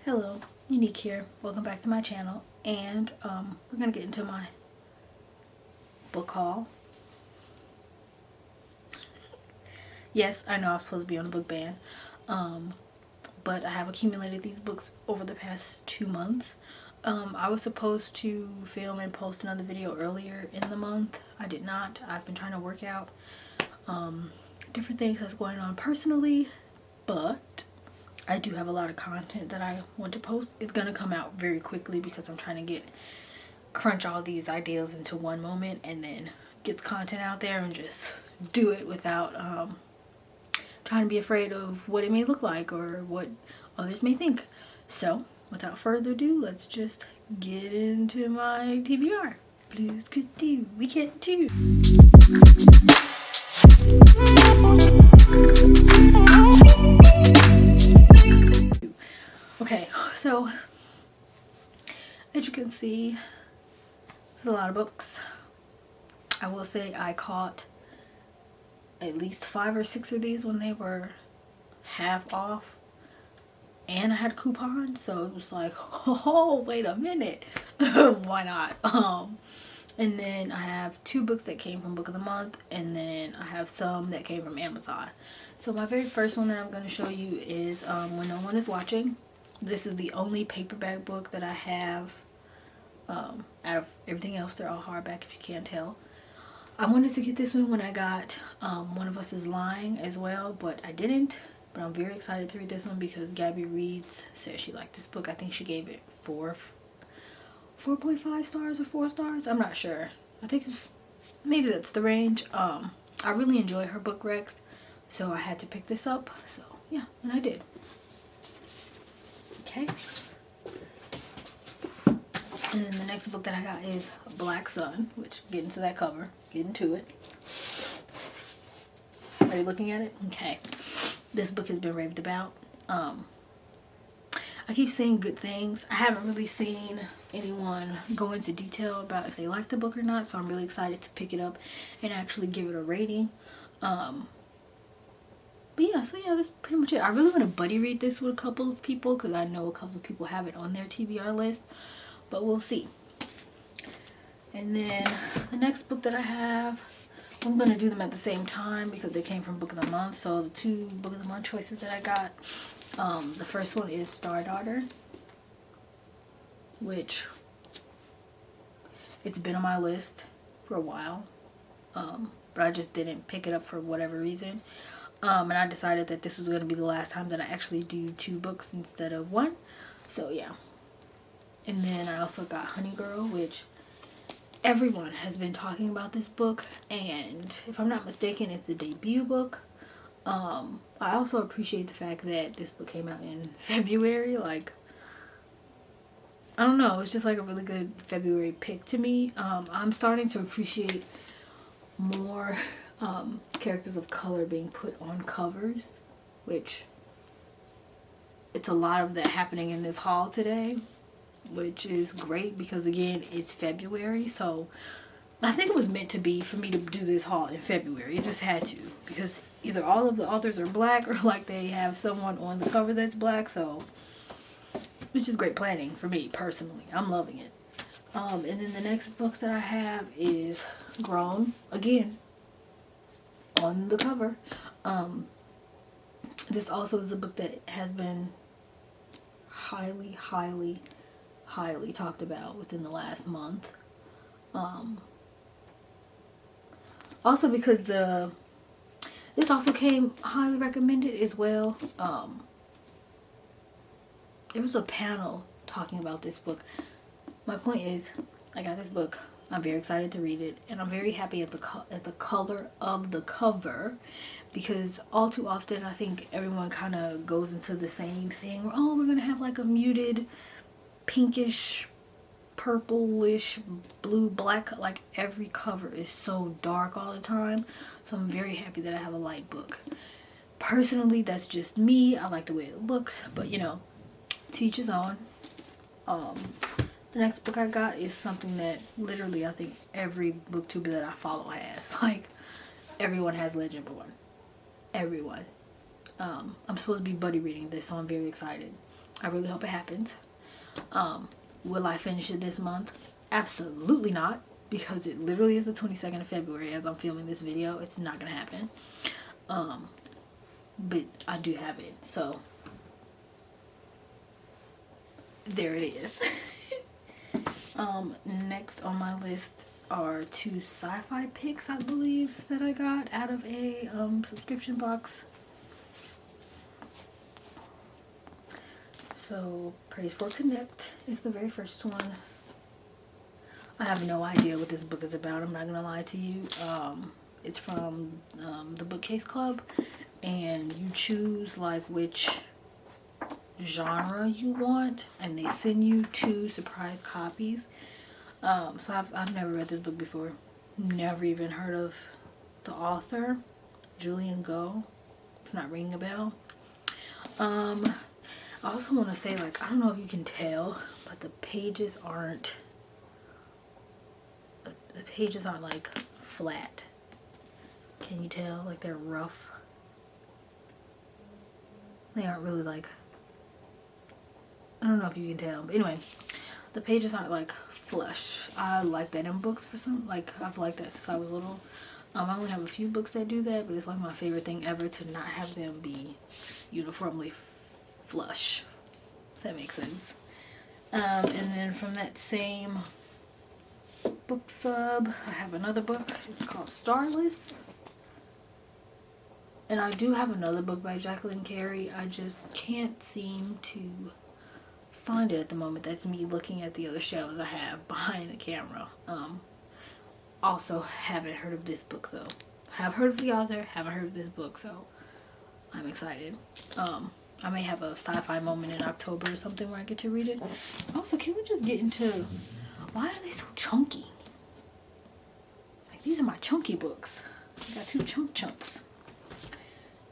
Hello, Unique here. Welcome back to my channel, and we're gonna get into my book haul. Yes, I know I was supposed to be on a book ban, but I have accumulated these books over the past 2 months. I was supposed to film and post another video earlier in the month. I did not. I've been trying to work out different things that's going on personally, but I do have a lot of content that I want to post. It's gonna come out very quickly because I'm trying to crunch all these ideas into one moment and then get the content out there and just do it without trying to be afraid of what it may look like or what others may think. So without further ado, let's just get into my TBR. Blues could do, we can't do. Okay, so as you can see, there's a lot of books. I will say I caught at least 5 or 6 of these when they were half off, and I had coupons, so it was like, oh, wait a minute. Why not? And then I have 2 books that came from Book of the Month, and then I have some that came from Amazon. So my very first one that I'm going to show you is When No One Is Watching. This is the only paperback book that I have out of everything else. They're all hardback, if you can't tell. I wanted to get this one when I got One of Us Is Lying as well, but I didn't. But I'm very excited to read this one because Gabby Reeds said she liked this book. I think she gave it 4.5 stars or 4 stars. I'm not sure. I think maybe that's the range. I really enjoy her book recs, so I had to pick this up. So yeah, and I did. Okay. And then the next book that I got is Black Sun, which, get into that cover. Get into it. Are you looking at it? Okay. This book has been raved about. I keep saying good things. I haven't really seen anyone go into detail about if they like the book or not, so I'm really excited to pick it up and actually give it a rating. But yeah, so yeah, that's pretty much it. I really want to buddy read this with a couple of people because I know a couple of people have it on their TBR list, but we'll see. And then the next book that I have, I'm going to do them at the same time because they came from Book of the Month. So the 2 Book of the Month choices that I got, the first one is Star Daughter, which it's been on my list for a while, but I just didn't pick it up for whatever reason. And I decided that this was going to be the last time that I actually do 2 books instead of 1. So yeah. And then I also got Honey Girl, which everyone has been talking about this book, and if I'm not mistaken, it's a debut book. I also appreciate the fact that this book came out in February. Like, I don't know, it's just like a really good February pick to me. I'm starting to appreciate more characters of color being put on covers, which it's a lot of that happening in this haul today, which is great because, again, it's February, so I think it was meant to be for me to do this haul in February. It just had to, because either all of the authors are black or like they have someone on the cover that's black, so it's just great planning for me personally. I'm loving it. And then the next book that I have is Grown, again on the cover. This also is a book that has been highly talked about within the last month. Also because this also came highly recommended as well. There was a panel talking about this book. My point is, I got this book. I'm very excited to read it, and I'm very happy at the color of the cover, because all too often I think everyone kind of goes into the same thing. Oh, we're gonna have like a muted pinkish, purplish, blue, black. Like, every cover is so dark all the time. So I'm very happy that I have a light book. Personally, that's just me. I like the way it looks, but you know, to each his own. The next book I got is something that literally I think every booktuber that I follow has. Like, everyone has Legendborn. Everyone. I'm supposed to be buddy reading this, so I'm very excited. I really hope it happens. Will I finish it this month? Absolutely not, because it literally is the 22nd of February as I'm filming this video. It's not gonna happen. But I do have it, so there it is. Next on my list are 2 sci-fi picks, I believe, that I got out of a subscription box. So Praise for Connect is the very first one. I have no idea what this book is about, I'm not gonna lie to you. It's from the Bookcase Club, and you choose like which genre you want, and they send you 2 surprise copies. So I've never read this book before, never even heard of the author, Julian Go. It's not ringing a bell. I also want to say, like, I don't know if you can tell, but the pages aren't like flat. Can you tell? Like, they're rough. They aren't really like, I don't know if you can tell, but anyway, the pages aren't like flush. I like that in books for some, like, I've liked that since I was little. I only have a few books that do that, but it's like my favorite thing ever to not have them be uniformly flush, if that makes sense. And then from that same book sub, I have another book. It's called Starless. And I do have another book by Jacqueline Carey. I just can't seem to find it at the moment. That's me looking at the other shelves I have behind the camera. Also haven't heard of this book though. Have heard of the author, haven't heard of this book, so I'm excited. I may have a sci-fi moment in October or something where I get to read it. Also, can we just get into, why are they so chunky? Like, these are my chunky books. I got 2 chunks.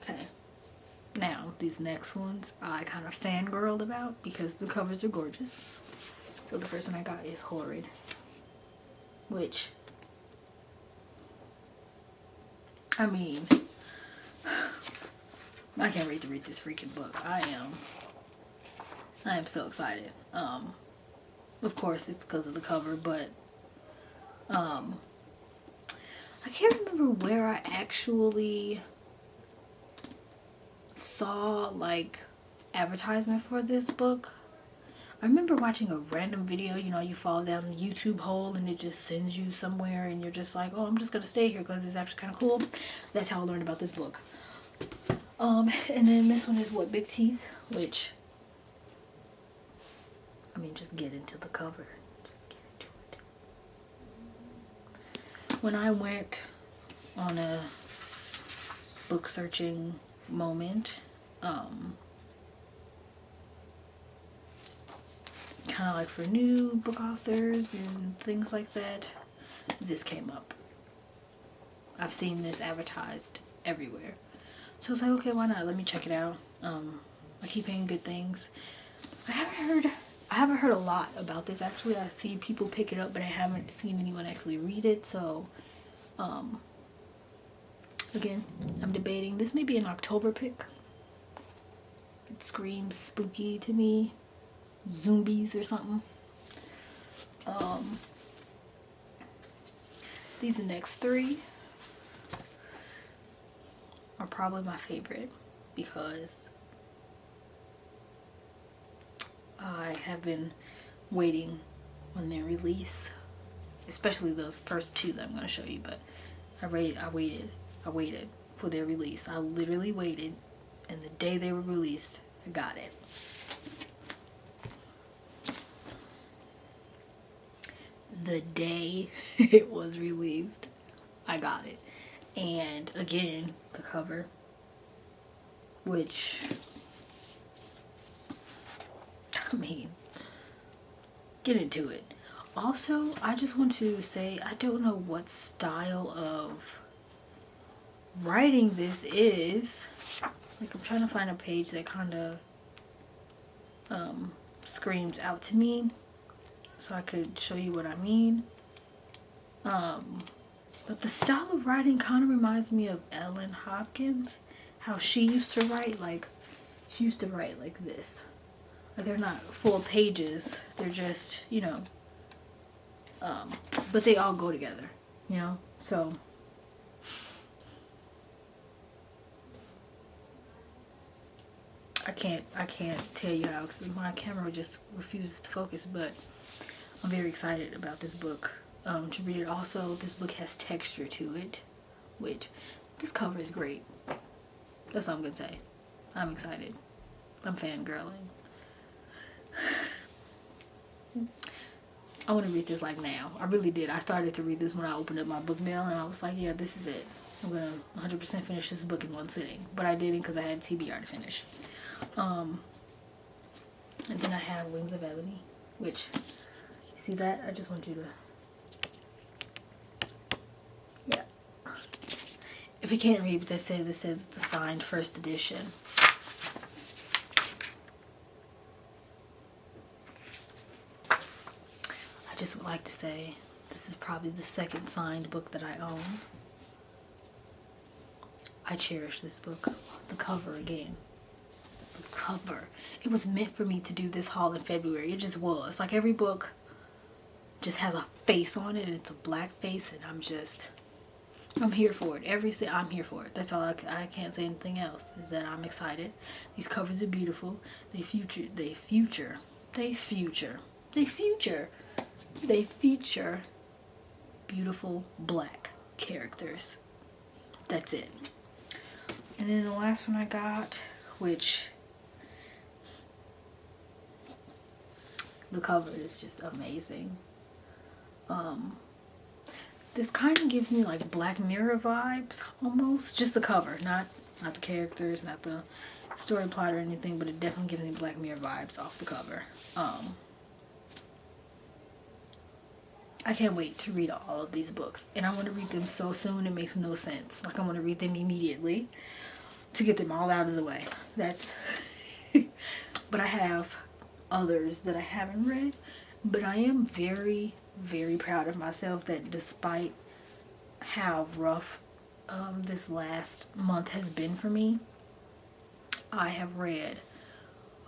Okay. Now, these next ones I kind of fangirled about because the covers are gorgeous. So the first one I got is Horrid, which, I mean, I can't wait to read this freaking book. I am so excited. Of course it's because of the cover, but I can't remember where I actually saw like advertisement for this book. I remember watching a random video, you know, you fall down the YouTube hole and it just sends you somewhere and you're just like, oh, I'm just gonna stay here because it's actually kind of cool. That's how I learned about this book. And then this one is what, Big Teeth, which, I mean, just get into the cover. Just get into it. When I went on a book searching moment, kind of like for new book authors and things like that, this came up. I've seen this advertised everywhere. So I was like, okay, why not? Let me check it out. I keep hearing good things. I haven't heard a lot about this actually. I see people pick it up, but I haven't seen anyone actually read it. So, again, I'm debating. This may be an October pick. It screams spooky to me. Zombies or something. These next 3 are probably my favorite because I have been waiting on their release, especially the first 2 that I'm going to show you, but I waited for their release. I literally waited, and the day they were released, I got it. The day it was released, I got it. And again, the cover, which, I mean, get into it. Also, I just want to say, I don't know what style of writing this is. Like, I'm trying to find a page that kind of screams out to me so I could show you what I mean. But the style of writing kind of reminds me of Ellen Hopkins, how she used to write. Like, she used to write like this. Like, they're not full pages. They're just, you know, but they all go together, you know? So, I can't tell you how, because my camera just refuses to focus, but I'm very excited about this book to read it. Also, this book has texture to it, which this cover is great. That's all I'm gonna say. I'm excited. I'm fangirling. I want to read this like now. I really did. I started to read this when I opened up my book mail, and I was like, yeah, this is it. I'm gonna 100% finish this book in one sitting. But I didn't, because I had TBR to finish. And then I have Wings of Ebony, which, you see that? I just want you to, yeah. If you can't read what that says, it says it's the signed first edition. I just would like to say this is probably the second signed book that I own. I cherish this book. The cover again. Cover. It was meant for me to do this haul in February. It just was. Like, every book just has a face on it, and it's a black face, and I'm here for it. I'm here for it. That's all. I can't say anything else. Is that I'm excited. These covers are beautiful. They feature beautiful black characters. That's it. And then the last one I got, which the cover is just amazing. This kind of gives me like Black Mirror vibes almost. Just the cover, not the characters, not the story plot or anything, but it definitely gives me Black Mirror vibes off the cover. I can't wait to read all of these books, and I want to read them so soon it makes no sense. Like, I want to read them immediately to get them all out of the way. That's but I have others that I haven't read, but I am very, very proud of myself that despite how rough this last month has been for me, I have read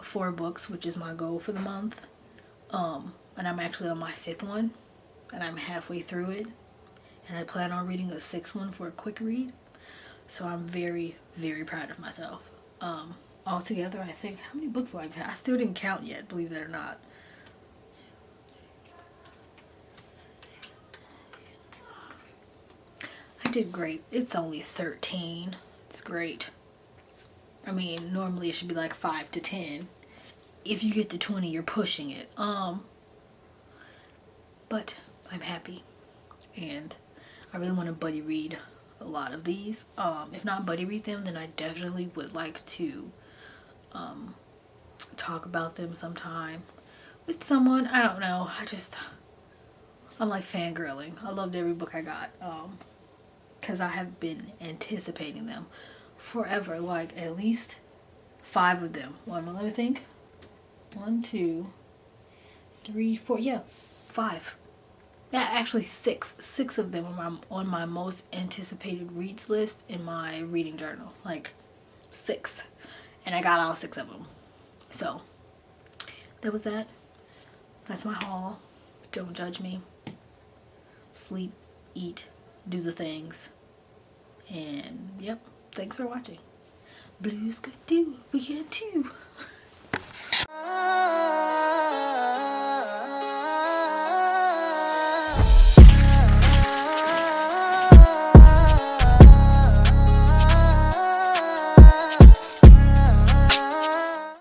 4 books, which is my goal for the month, and I'm actually on my 5th one, and I'm halfway through it, and I plan on reading a 6th one for a quick read. So I'm very, very proud of myself. Altogether, I think, how many books do I have? I still didn't count yet, believe it or not. I did great. It's only 13. It's great. I mean, normally it should be like 5 to 10. If you get to 20, you're pushing it. But I'm happy. And I really want to buddy read a lot of these. If not buddy read them, then I definitely would like to talk about them sometime with someone. I don't know. I'm like fangirling. I loved every book I got. Because I have been anticipating them forever. Like, at least 5 of them. Let me think. 1, 2, 3, 4. Yeah, 5. Yeah, actually 6. 6 of them are on my most anticipated reads list in my reading journal. Like, 6. And I got all 6 of them. So, that was that. That's my haul. Don't judge me. Sleep, eat, do the things. And, yep. Thanks for watching. Blues could do. We can too.